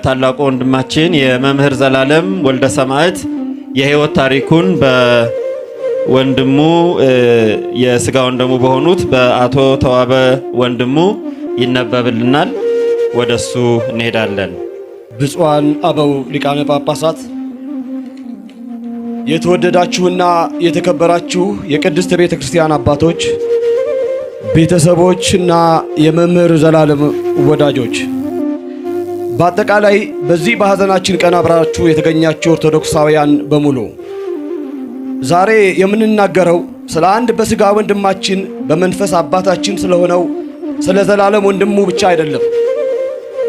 ታላቁ ወንድማችን የመምህር ዘላለም ወልደ ሰማዕት የህይወት ታሪኩን በወንድሙ የሥጋ ወንድሙ በሆኑት በአቶ ተዋበ ወንድሙ ይነበብልናል። ወደሱ እንሄዳለን። ብፁዓን አበው ሊቃነ ጳጳሳት፣ የተወደዳችሁና የተከበራችሁ የቅድስት ቤተ ክርስቲያን አባቶች፣ ቤተሰቦችና የመምህር ዘላለም ወዳጆች፣ በአጠቃላይ በዚህ በሐዘናችን ቀን አብራችሁ የተገኛችሁ ኦርቶዶክሳውያን በሙሉ ዛሬ የምንናገረው ስለ አንድ በሥጋ ወንድማችን በመንፈስ አባታችን ስለሆነው ስለ ዘላለም ወንድሙ ብቻ አይደለም።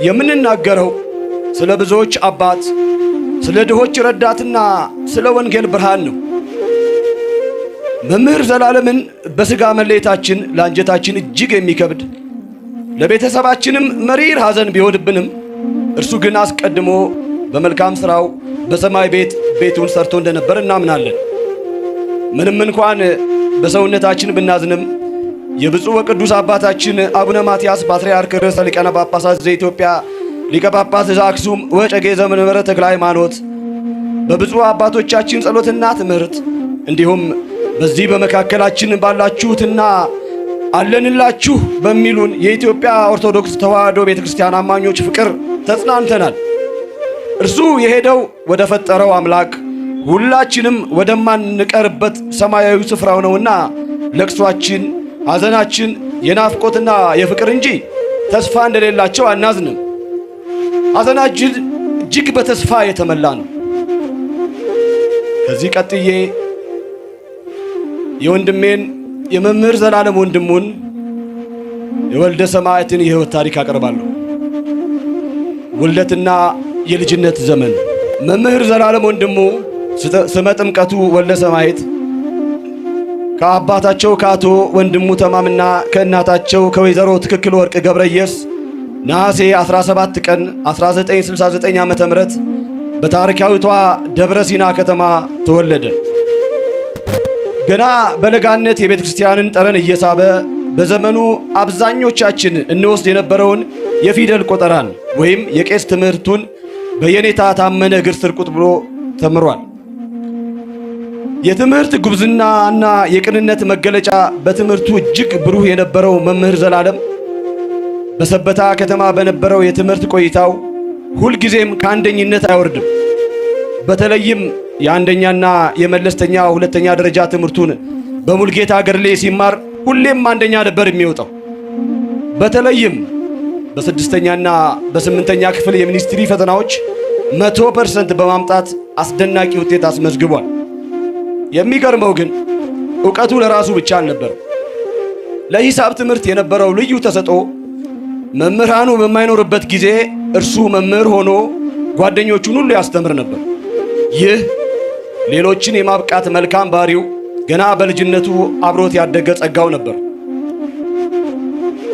የምንናገረው ስለ ብዙዎች አባት፣ ስለ ድሆች ረዳትና ስለ ወንጌል ብርሃን ነው። መምህር ዘላለምን በሥጋ መለየታችን ለአንጀታችን እጅግ የሚከብድ ለቤተሰባችንም መሪር ሐዘን ቢሆንብንም እርሱ ግን አስቀድሞ በመልካም ሥራው በሰማይ ቤቱን ሰርቶ እንደነበር እናምናለን። ምንም እንኳን በሰውነታችን ብናዝንም የብፁዕ ወቅዱስ አባታችን አቡነ ማትያስ ፓትርያርክ ርዕሰ ሊቃነ ጳጳሳት ዘኢትዮጵያ ሊቀ ጳጳስ ዘአክሱም ወዕጨጌ ዘመንበረ ተክለ ሃይማኖት በብፁዕ አባቶቻችን ጸሎትና ትምህርት እንዲሁም በዚህ በመካከላችን ባላችሁትና አለንላችሁ በሚሉን የኢትዮጵያ ኦርቶዶክስ ተዋሕዶ ቤተክርስቲያን አማኞች ፍቅር ተጽናንተናል። እርሱ የሄደው ወደ ፈጠረው አምላክ ሁላችንም ወደማንቀርበት ሰማያዊ ስፍራው ነውና ለቅሷችን፣ ሐዘናችን የናፍቆትና የፍቅር እንጂ ተስፋ እንደሌላቸው አናዝንም። ሐዘናችን እጅግ በተስፋ የተመላ ነው። ከዚህ ቀጥዬ የወንድሜን የመምህር ዘላለም ወንድሙን የወልደ ሰማዕትን የሕይወት ታሪክ አቀርባለሁ። ውልደትና የልጅነት ዘመን። መምህር ዘላለም ወንድሙ ስመ ጥምቀቱ ወልደ ሰማዕት ከአባታቸው ከአቶ ወንድሙ ተማምና ከእናታቸው ከወይዘሮ ትክክል ወርቅ ገብረየስ ነሐሴ 17 ቀን 1969 ዓ.ም በታሪካዊቷ ደብረ ሲና ከተማ ተወለደ። ገና በለጋነት የቤተ ክርስቲያንን ጠረን እየሳበ በዘመኑ አብዛኞቻችን እንወስድ የነበረውን የፊደል ቆጠራን ወይም የቄስ ትምህርቱን በየኔታ ታመነ እግር ስር ቁጭ ብሎ ተምሯል። የትምህርት ጉብዝናና የቅንነት መገለጫ በትምህርቱ እጅግ ብሩህ የነበረው መምህር ዘላለም በሰበታ ከተማ በነበረው የትምህርት ቆይታው ሁልጊዜም ከአንደኝነት አይወርድም። በተለይም የአንደኛና የመለስተኛ ሁለተኛ ደረጃ ትምህርቱን በሙልጌታ ገርሌ ሲማር ሁሌም አንደኛ ነበር የሚወጣው። በተለይም በስድስተኛና በስምንተኛ ክፍል የሚኒስትሪ ፈተናዎች 100% በማምጣት አስደናቂ ውጤት አስመዝግቧል። የሚገርመው ግን ዕውቀቱ ለራሱ ብቻ አልነበረም። ለሂሳብ ትምህርት የነበረው ልዩ ተሰጥኦ መምህራኑ በማይኖርበት ጊዜ እርሱ መምህር ሆኖ ጓደኞቹን ሁሉ ያስተምር ነበር። ይህ ሌሎችን የማብቃት መልካም ባህሪው ገና በልጅነቱ አብሮት ያደገ ጸጋው ነበር።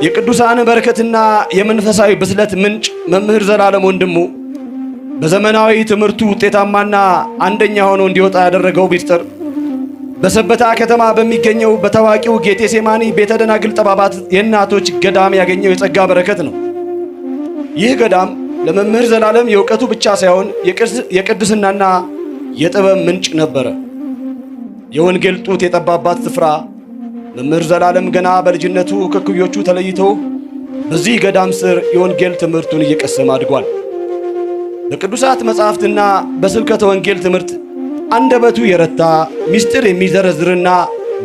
የቅዱሳን በረከትና የመንፈሳዊ ብስለት ምንጭ መምህር ዘላለም ወንድሙ በዘመናዊ ትምህርቱ ውጤታማና አንደኛ ሆኖ እንዲወጣ ያደረገው ሚስጥር በሰበታ ከተማ በሚገኘው በታዋቂው ጌቴሴማኒ ቤተ ደናግል ጠባባት የእናቶች ገዳም ያገኘው የጸጋ በረከት ነው። ይህ ገዳም ለመምህር ዘላለም የእውቀቱ ብቻ ሳይሆን የቅድስናና የጥበብ ምንጭ ነበረ። የወንጌል ጡት የጠባባት ስፍራ መምህር ዘላለም ገና በልጅነቱ ከኩዮቹ ተለይቶ በዚህ ገዳም ስር የወንጌል ትምህርቱን እየቀሰመ አድጓል። በቅዱሳት መጻሕፍትና በስብከተ ወንጌል ትምህርት አንደበቱ የረታ ምስጢር የሚዘረዝርና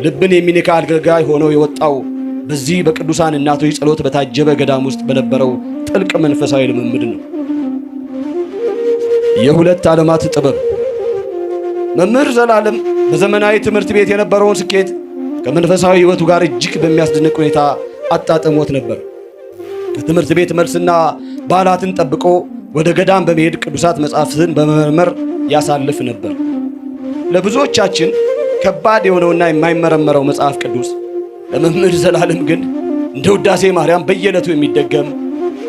ልብን የሚነካ አገልጋይ ሆኖ የወጣው በዚህ በቅዱሳን እናቶች ጸሎት በታጀበ ገዳም ውስጥ በነበረው ጥልቅ መንፈሳዊ ልምምድ ነው። የሁለት ዓለማት ጥበብ። መምህር ዘላለም በዘመናዊ ትምህርት ቤት የነበረውን ስኬት ከመንፈሳዊ ሕይወቱ ጋር እጅግ በሚያስደንቅ ሁኔታ አጣጥሞት ነበር። ከትምህርት ቤት መልስና በዓላትን ጠብቆ ወደ ገዳም በመሄድ ቅዱሳት መጻሕፍትን በመመርመር ያሳልፍ ነበር። ለብዙዎቻችን ከባድ የሆነውና የማይመረመረው መጽሐፍ ቅዱስ ለመምህር ዘላለም ግን እንደ ውዳሴ ማርያም በየዕለቱ የሚደገም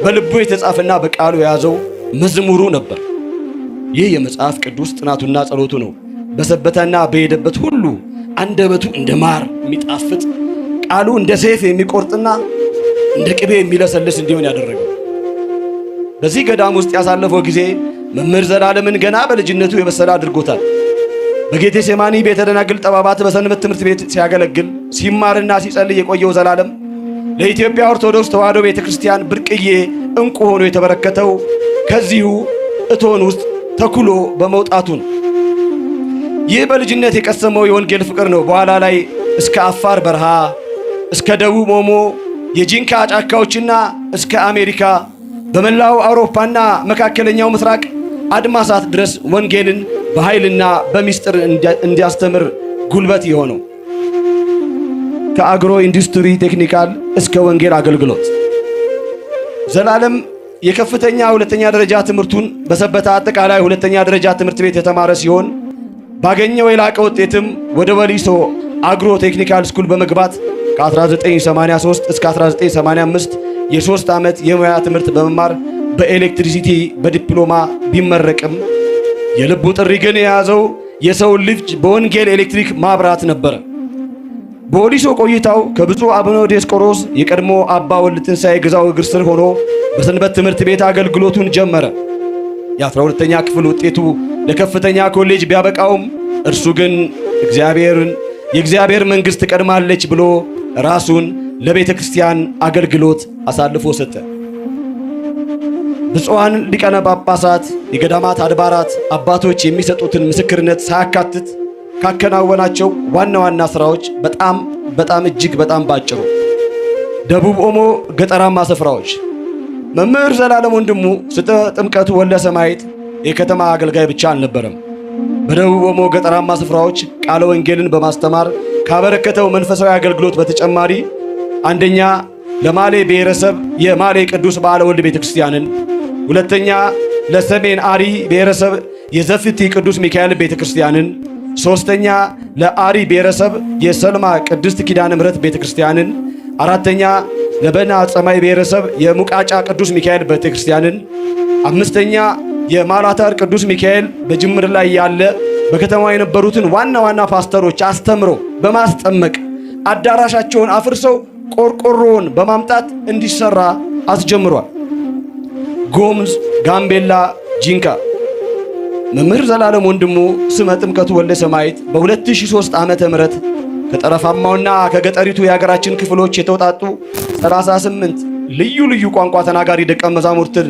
በልቡ የተጻፈና በቃሉ የያዘው መዝሙሩ ነበር። ይህ የመጽሐፍ ቅዱስ ጥናቱና ጸሎቱ ነው በሰበታና በሄደበት ሁሉ አንደበቱ እንደ ማር የሚጣፍጥ ቃሉ እንደ ሰይፍ የሚቆርጥና እንደ ቅቤ የሚለሰልስ እንዲሆን ያደረገው። በዚህ ገዳም ውስጥ ያሳለፈው ጊዜ መምህር ዘላለምን ገና በልጅነቱ የበሰለ አድርጎታል። በጌቴሴማኒ ቤተ ደናግል ጠባባት በሰንበት ትምህርት ቤት ሲያገለግል ሲማርና ሲጸልይ የቆየው ዘላለም ለኢትዮጵያ ኦርቶዶክስ ተዋሕዶ ቤተክርስቲያን ብርቅዬ እንቁ ሆኖ የተበረከተው ከዚሁ እቶን ውስጥ ተኩሎ በመውጣቱ ነው። ይህ በልጅነት የቀሰመው የወንጌል ፍቅር ነው በኋላ ላይ እስከ አፋር በረሃ፣ እስከ ደቡብ ኦሞ የጂንካ ጫካዎችና እስከ አሜሪካ በመላው አውሮፓና መካከለኛው ምስራቅ አድማሳት ድረስ ወንጌልን በኃይልና በሚስጥር እንዲያስተምር ጉልበት የሆነው። ከአግሮ ኢንዱስትሪ ቴክኒካል እስከ ወንጌል አገልግሎት ዘላለም የከፍተኛ ሁለተኛ ደረጃ ትምህርቱን በሰበታ አጠቃላይ ሁለተኛ ደረጃ ትምህርት ቤት የተማረ ሲሆን ባገኘው የላቀ ውጤትም ወደ ወሊሶ አግሮ ቴክኒካል ስኩል በመግባት ከ1983 እስከ 1985 የ3 ዓመት የሙያ ትምህርት በመማር በኤሌክትሪሲቲ በዲፕሎማ ቢመረቅም የልቡ ጥሪ ግን የያዘው የሰው ልጅ በወንጌል ኤሌክትሪክ ማብራት ነበር። በወሊሶ ቆይታው ከብፁዕ አቡነ ዲዮስቆሮስ የቀድሞ አባ ወልደ ትንሣኤ ግዛው እግር ስር ሆኖ በሰንበት ትምህርት ቤት አገልግሎቱን ጀመረ። የ12ኛ ክፍል ውጤቱ ለከፍተኛ ኮሌጅ ቢያበቃውም እርሱ ግን የእግዚአብሔር መንግሥት ትቀድማለች ብሎ ራሱን ለቤተ ክርስቲያን አገልግሎት አሳልፎ ሰጠ። ብፁዓን ሊቃነ ጳጳሳት፣ የገዳማት አድባራት አባቶች የሚሰጡትን ምስክርነት ሳያካትት ካከናወናቸው ዋና ዋና ሥራዎች በጣም እጅግ በጣም ባጭሩ ደቡብ ኦሞ ገጠራማ ስፍራዎች መምህር ዘላለም ወንድሙ ስጠ ጥምቀቱ ወልደ ሰማዕት የከተማ አገልጋይ ብቻ አልነበረም። በደቡብ ኦሞ ገጠራማ ስፍራዎች ቃለ ወንጌልን በማስተማር ካበረከተው መንፈሳዊ አገልግሎት በተጨማሪ አንደኛ ለማሌ ብሔረሰብ የማሌ ቅዱስ በዓለ ወልድ ቤተክርስቲያንን፣ ሁለተኛ ለሰሜን አሪ ብሔረሰብ የዘፍቲ ቅዱስ ሚካኤል ቤተክርስቲያንን፣ ሶስተኛ ለአሪ ብሔረሰብ የሰልማ ቅድስት ኪዳነ ምሕረት ቤተክርስቲያንን፣ አራተኛ ለበና ጸማይ ብሔረሰብ የሙቃጫ ቅዱስ ሚካኤል ቤተክርስቲያንን፣ አምስተኛ የማላታር ቅዱስ ሚካኤል በጅምር ላይ ያለ በከተማው የነበሩትን ዋና ዋና ፓስተሮች አስተምሮ በማስጠመቅ አዳራሻቸውን አፍርሰው ቆርቆሮውን በማምጣት እንዲሰራ አስጀምሯል። ጎምዝ፣ ጋምቤላ፣ ጂንካ መምህር ዘላለም ወንድሙ ስመ ጥምቀቱ ወልደ ሰማዕት በ2003 ዓመተ ምህረት ከጠረፋማውና ከገጠሪቱ የሀገራችን ክፍሎች የተውጣጡ 38 ልዩ ልዩ ቋንቋ ተናጋሪ ደቀ መዛሙርትን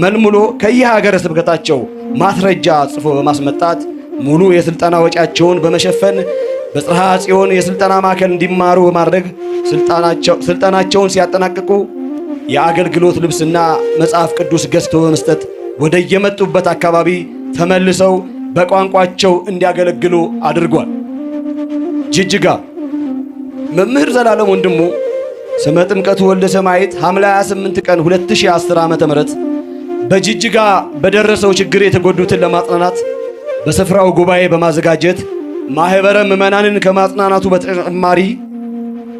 መልምሎ ከየሀገረ ስብከታቸው ማስረጃ ጽፎ በማስመጣት ሙሉ የስልጠና ወጪያቸውን በመሸፈን በጽርሐ ጽዮን የስልጠና ማዕከል እንዲማሩ በማድረግ ስልጠናቸውን ሲያጠናቅቁ የአገልግሎት ልብስና መጽሐፍ ቅዱስ ገዝቶ በመስጠት ወደ የመጡበት አካባቢ ተመልሰው በቋንቋቸው እንዲያገለግሉ አድርጓል። ጅጅጋ መምህር ዘላለም ወንድሙ ስመ ጥምቀቱ ወልደ ሰማዕት ሐምሌ 28 ቀን 2010 ዓ.ም በጅጅጋ በደረሰው ችግር የተጎዱትን ለማጽናናት በስፍራው ጉባኤ በማዘጋጀት ማህበረ ምዕመናንን ከማጽናናቱ በተጨማሪ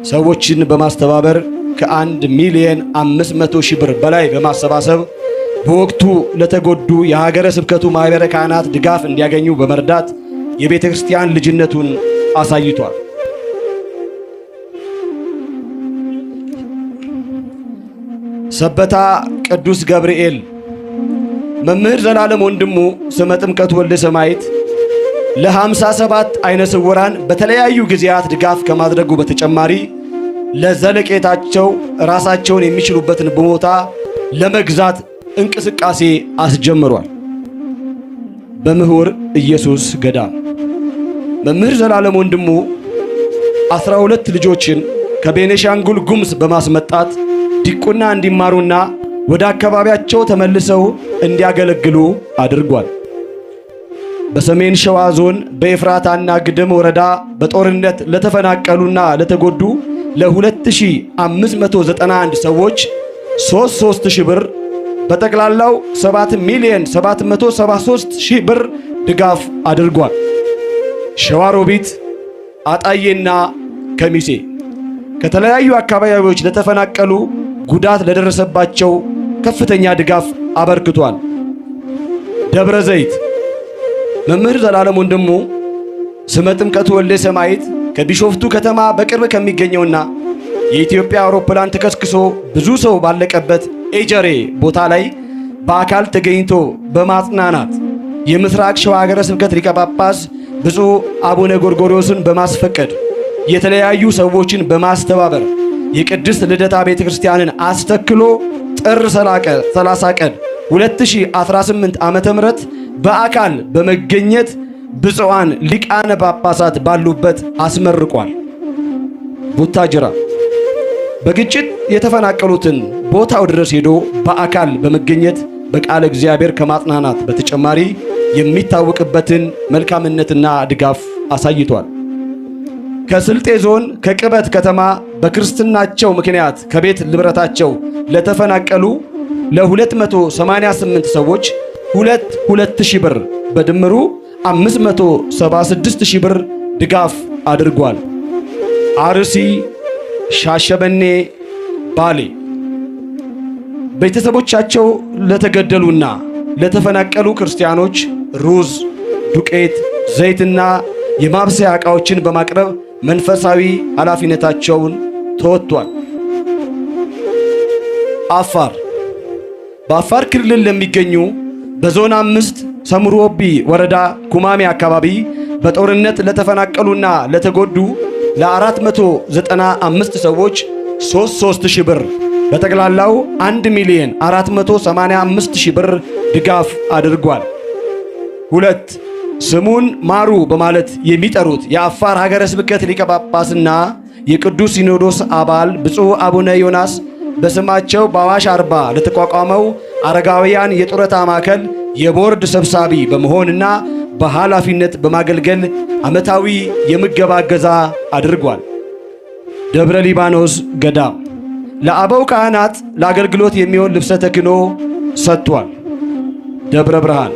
ሰዎችን በማስተባበር ከ1,500,000 ብር በላይ በማሰባሰብ በወቅቱ ለተጎዱ የሀገረ ስብከቱ ማህበረ ካህናት ድጋፍ እንዲያገኙ በመርዳት የቤተ ክርስቲያን ልጅነቱን አሳይቷል። ሰበታ ቅዱስ ገብርኤል መምህር ዘላለም ወንድሙ ስመ ጥምቀቱ ወልደ ሰማዕት ለ57 አይነ ስውራን በተለያዩ ጊዜያት ድጋፍ ከማድረጉ በተጨማሪ ለዘለቄታቸው ራሳቸውን የሚችሉበትን ቦታ ለመግዛት እንቅስቃሴ አስጀምሯል። በምሁር ኢየሱስ ገዳም መምህር ዘላለም ወንድሙ 12 ልጆችን ከቤኒሻንጉል ጉሙዝ በማስመጣት ዲቁና እንዲማሩና ወደ አካባቢያቸው ተመልሰው እንዲያገለግሉ አድርጓል። በሰሜን ሸዋ ዞን በኤፍራታና ግድም ወረዳ በጦርነት ለተፈናቀሉና ለተጎዱ ለ2591 ሰዎች 3,000 ብር በጠቅላላው 7,773,000 ብር ድጋፍ አድርጓል። ሸዋሮቢት፣ አጣዬና ከሚሴ ከተለያዩ አካባቢዎች ለተፈናቀሉ ጉዳት ለደረሰባቸው ከፍተኛ ድጋፍ አበርክቷል። ደብረ ዘይት መምህር ዘላለም ወንድሙ ስመ ጥምቀቱ ወልደ ሰማዕት ከቢሾፍቱ ከተማ በቅርብ ከሚገኘውና የኢትዮጵያ አውሮፕላን ተከስክሶ ብዙ ሰው ባለቀበት ኤጀሬ ቦታ ላይ በአካል ተገኝቶ በማጽናናት የምስራቅ ሸዋ ሀገረ ስብከት ሊቀ ጳጳስ ብፁዕ አቡነ ጎርጎርዮስን በማስፈቀድ የተለያዩ ሰዎችን በማስተባበር የቅድስት ልደታ ቤተ ክርስቲያንን አስተክሎ ጥር 30 ቀን 2018 ዓመተ ምህረት በአካል በመገኘት ብፁዓን ሊቃነ ጳጳሳት ባሉበት አስመርቋል። ቡታጅራ በግጭት የተፈናቀሉትን ቦታው ድረስ ሄዶ በአካል በመገኘት በቃለ እግዚአብሔር ከማጽናናት በተጨማሪ የሚታወቅበትን መልካምነትና ድጋፍ አሳይቷል። ከስልጤ ዞን ከቅበት ከተማ በክርስትናቸው ምክንያት ከቤት ንብረታቸው ለተፈናቀሉ ለ288 ሰዎች 2,000 ብር በድምሩ 576,000 ብር ድጋፍ አድርጓል። አርሲ፣ ሻሸመኔ፣ ባሌ ቤተሰቦቻቸው ለተገደሉና ለተፈናቀሉ ክርስቲያኖች ሩዝ፣ ዱቄት፣ ዘይትና የማብሰያ ዕቃዎችን በማቅረብ መንፈሳዊ ኃላፊነታቸውን ተወጥቷል። አፋር በአፋር ክልል ለሚገኙ በዞን 5 ሰምሮቢ ወረዳ ኩማሜ አካባቢ በጦርነት ለተፈናቀሉና ለተጎዱ ለ495 ሰዎች 3,000 ብር በጠቅላላው 1,485,000 ብር ድጋፍ አድርጓል። 2 ስሙን ማሩ በማለት የሚጠሩት የአፋር ሀገረ ስብከት ሊቀ ጳጳስና የቅዱስ ሲኖዶስ አባል ብፁዕ አቡነ ዮናስ በስማቸው በአዋሽ አርባ ለተቋቋመው አረጋውያን የጡረታ ማዕከል የቦርድ ሰብሳቢ በመሆንና በኃላፊነት በማገልገል ዓመታዊ የምገባ እገዛ አድርጓል። ደብረ ሊባኖስ ገዳም ለአበው ካህናት ለአገልግሎት የሚሆን ልብሰ ተክህኖ ሰጥቷል። ደብረ ብርሃን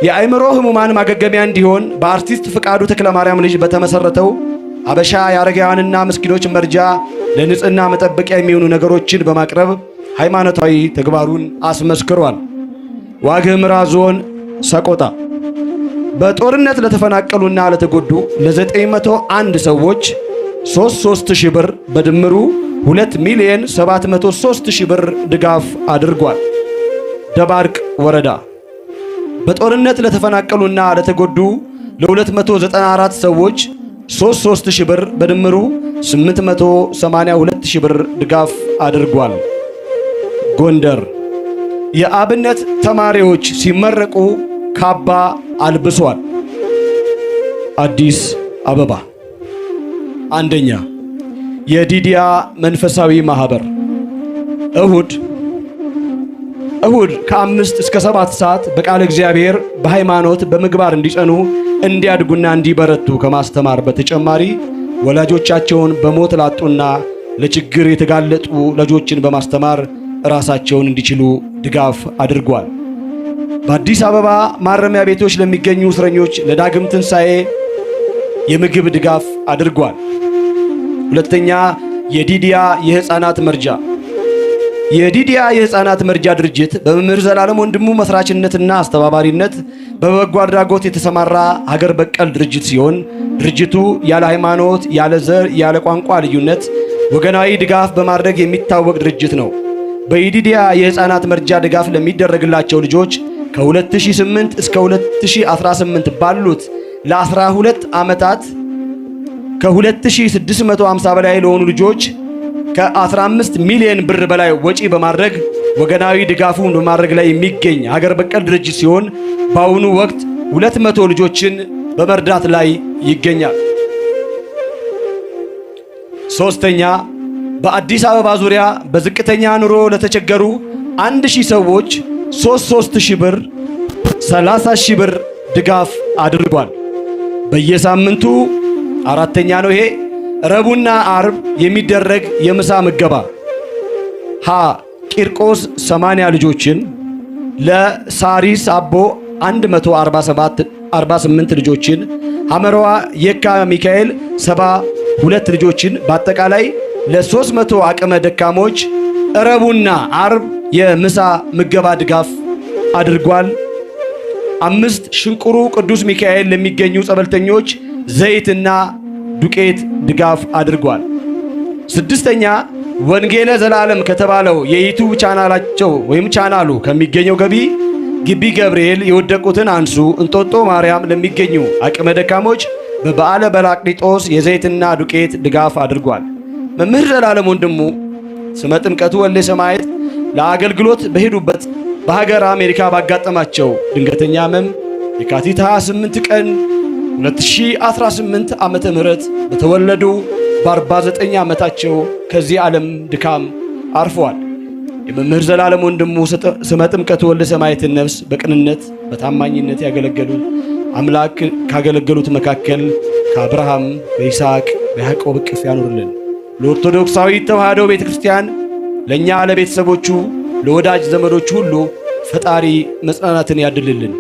የአእምሮ ህሙማን ማገገሚያ እንዲሆን በአርቲስት ፍቃዱ ተክለማርያም ልጅ በተመሰረተው አበሻ የአረጋውያንና ምስኪኖች መርጃ ለንጽህና መጠበቂያ የሚሆኑ ነገሮችን በማቅረብ ሃይማኖታዊ ተግባሩን አስመስክሯል። ዋግ ኽምራ ዞን ሰቆጣ በጦርነት ለተፈናቀሉና ለተጎዱ ለ901 ሰዎች 3,000 ብር በድምሩ 2,703,000 ብር ድጋፍ አድርጓል። ደባርቅ ወረዳ በጦርነት ለተፈናቀሉና ለተጎዱ ለ294 ሰዎች 3,000 ብር በድምሩ 882,000 ብር ድጋፍ አድርጓል። ጎንደር የአብነት ተማሪዎች ሲመረቁ ካባ አልብሷል። አዲስ አበባ አንደኛ የዲዲያ መንፈሳዊ ማህበር እሁድ ከ5 እስከ 7 ሰዓት በቃለ እግዚአብሔር በሃይማኖት በምግባር እንዲጸኑ እንዲያድጉና እንዲበረቱ ከማስተማር በተጨማሪ ወላጆቻቸውን በሞት ላጡና ለችግር የተጋለጡ ልጆችን በማስተማር ራሳቸውን እንዲችሉ ድጋፍ አድርጓል። በአዲስ አበባ ማረሚያ ቤቶች ለሚገኙ እስረኞች ለዳግም ትንሣኤ የምግብ ድጋፍ አድርጓል። ሁለተኛ የዲዲያ የሕፃናት መርጃ የሕፃናት መርጃ ድርጅት በመምህር ዘላለም ወንድሙ መስራችነትና አስተባባሪነት በበጎ አድራጎት የተሰማራ ሀገር በቀል ድርጅት ሲሆን ድርጅቱ ያለ ሃይማኖት፣ ያለ ዘር፣ ያለ ቋንቋ ልዩነት ወገናዊ ድጋፍ በማድረግ የሚታወቅ ድርጅት ነው። በኢዲዲያ የሕፃናት መርጃ ድጋፍ ለሚደረግላቸው ልጆች ከ2008 እስከ 2018 ባሉት ለ12 ዓመታት ከ2650 በላይ ለሆኑ ልጆች ከ15 ሚሊዮን ብር በላይ ወጪ በማድረግ ወገናዊ ድጋፉን በማድረግ ላይ የሚገኝ ሀገር በቀል ድርጅት ሲሆን በአሁኑ ወቅት 200 ልጆችን በመርዳት ላይ ይገኛል። ሶስተኛ በአዲስ አበባ ዙሪያ በዝቅተኛ ኑሮ ለተቸገሩ 1000 ሰዎች 3,000 ብር 30,000 ብር ድጋፍ አድርጓል። በየሳምንቱ አራተኛ ነው ይሄ ረቡዕና ዓርብ የሚደረግ የምሳ ምገባ ቂርቆስ 80 ልጆችን፣ ለሳሪስ አቦ 148 ልጆችን፣ ሐመራዋ የካ ሚካኤል 72 ልጆችን በአጠቃላይ ለ300 አቅመ ደካሞች ረቡዕና ዓርብ የምሳ ምገባ ድጋፍ አድርጓል። 5 ሽንቁሩ ቅዱስ ሚካኤል ለሚገኙ ጸበልተኞች ዘይትና ዱቄት ድጋፍ አድርጓል። 6ኛ ወንጌለ ዘላለም ከተባለው የዩቲዩብ ቻናላቸው ወይም ቻናሉ ከሚገኘው ገቢ ግቢ ገብርኤል የወደቁትን አንሱ፣ እንጦጦ ማርያም ለሚገኙ አቅመ ደካሞች በበዓለ በራቅሊጦስ የዘይትና ዱቄት ድጋፍ አድርጓል። መምህር ዘላለም ወንድሙ ስመ ጥምቀቱ ወልደ ሰማዕት ለአገልግሎት በሄዱበት በሀገር አሜሪካ ባጋጠማቸው ድንገተኛ ሕመም የካቲት 28 ቀን 2018 ዓመተ ምህረት በተወለዱ በ49 ዓመታቸው ከዚህ ዓለም ድካም አርፈዋል። የመምህር ዘላለም ወንድሙ ስመ ጥምቀቱ ወልደ ሰማዕትን ነፍስ በቅንነት በታማኝነት ያገለገሉት አምላክ ካገለገሉት መካከል ከአብርሃም በይስሐቅ በያዕቆብ እቅፍ ያኖርልን። ለኦርቶዶክሳዊት ተዋሕዶ ቤተክርስቲያን ለእኛ ለቤተሰቦቹ ለወዳጅ ዘመዶቹ ሁሉ ፈጣሪ መጽናናትን ያድልልን።